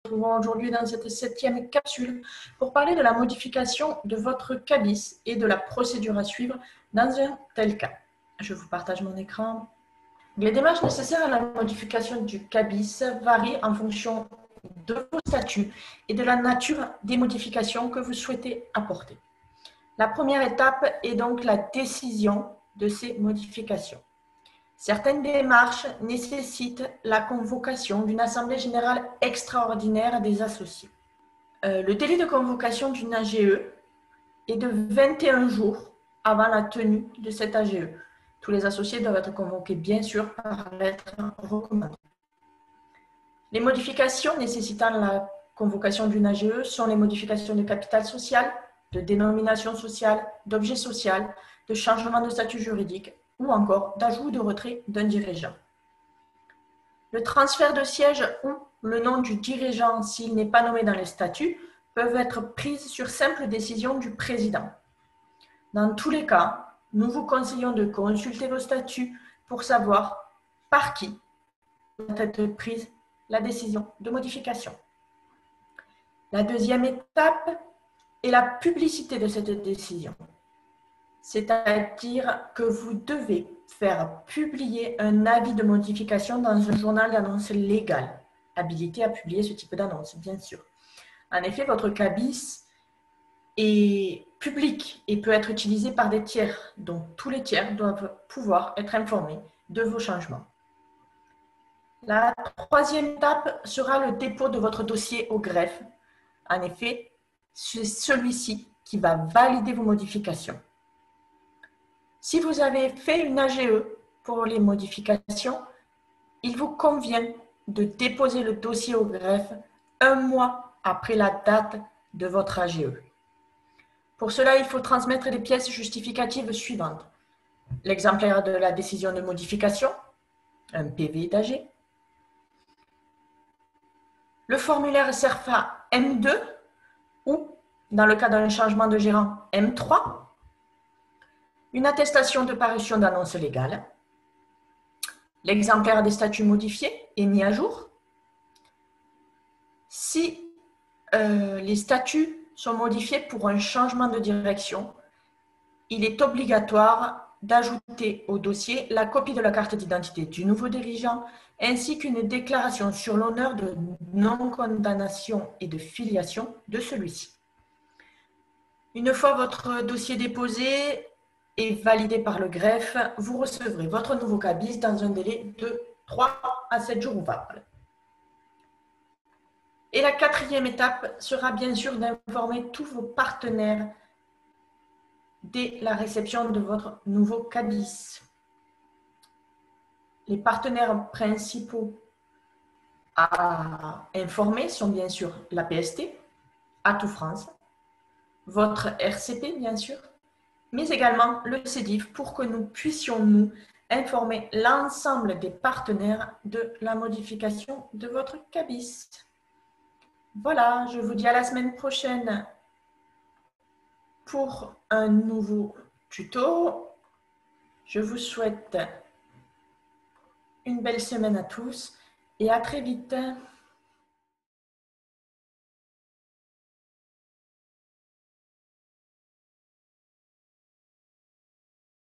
retrouvons aujourd'hui dans cette 7e capsule pour parler de la modification de votre CABIS et de la procédure à suivre dans un tel cas. Je vous partage mon écran. Les démarches nécessaires à la modification du CABIS varient en fonction de vos statuts et de la nature des modifications que vous souhaitez apporter. La première étape est donc la décision de ces modifications. Certaines démarches nécessitent la convocation d'une assemblée générale extraordinaire des associés. Le délai de convocation d'une AGE est de 21 jours avant la tenue de cette AGE. Tous les associés doivent être convoqués, bien sûr, par lettre recommandée. Les modifications nécessitant la convocation d'une AGE sont les modifications de capital social, de dénomination sociale, d'objet social, de changement de statut juridique, ou encore d'ajout ou de retrait d'un dirigeant. Le transfert de siège ou le nom du dirigeant, s'il n'est pas nommé dans les statuts, peuvent être prises sur simple décision du président. Dans tous les cas, nous vous conseillons de consulter vos statuts pour savoir par qui doit être prise la décision de modification. La deuxième étape est la publicité de cette décision. C'est-à-dire que vous devez faire publier un avis de modification dans un journal d'annonce légal, habilité à publier ce type d'annonce, bien sûr. En effet, votre CABIS est public et peut être utilisé par des tiers, donc tous les tiers doivent pouvoir être informés de vos changements. La troisième étape sera le dépôt de votre dossier au greffe. En effet, c'est celui-ci qui va valider vos modifications. Si vous avez fait une AGE pour les modifications, il vous convient de déposer le dossier au greffe 1 mois après la date de votre AGE. Pour cela, il faut transmettre les pièces justificatives suivantes. L'exemplaire de la décision de modification, un PV d'AG, le formulaire CERFA M2 ou, dans le cas d'un changement de gérant, M3, une attestation de parution d'annonce légale, l'exemplaire des statuts modifiés et mis à jour. Si les statuts sont modifiés pour un changement de direction, il est obligatoire d'ajouter au dossier la copie de la carte d'identité du nouveau dirigeant ainsi qu'une déclaration sur l'honneur de non-condamnation et de filiation de celui-ci. Une fois votre dossier déposé et validé par le greffe, vous recevrez votre nouveau CABIS dans un délai de 3 à 7 jours ouvrables. Et la quatrième étape sera bien sûr d'informer tous vos partenaires dès la réception de votre nouveau CABIS. Les partenaires principaux à informer sont bien sûr la PST, Atout France, votre RCP bien sûr, mais également le CEDIF pour que nous puissions nous informer l'ensemble des partenaires de la modification de votre CABIS. Voilà, je vous dis à la semaine prochaine pour un nouveau tuto. Je vous souhaite une belle semaine à tous et à très vite.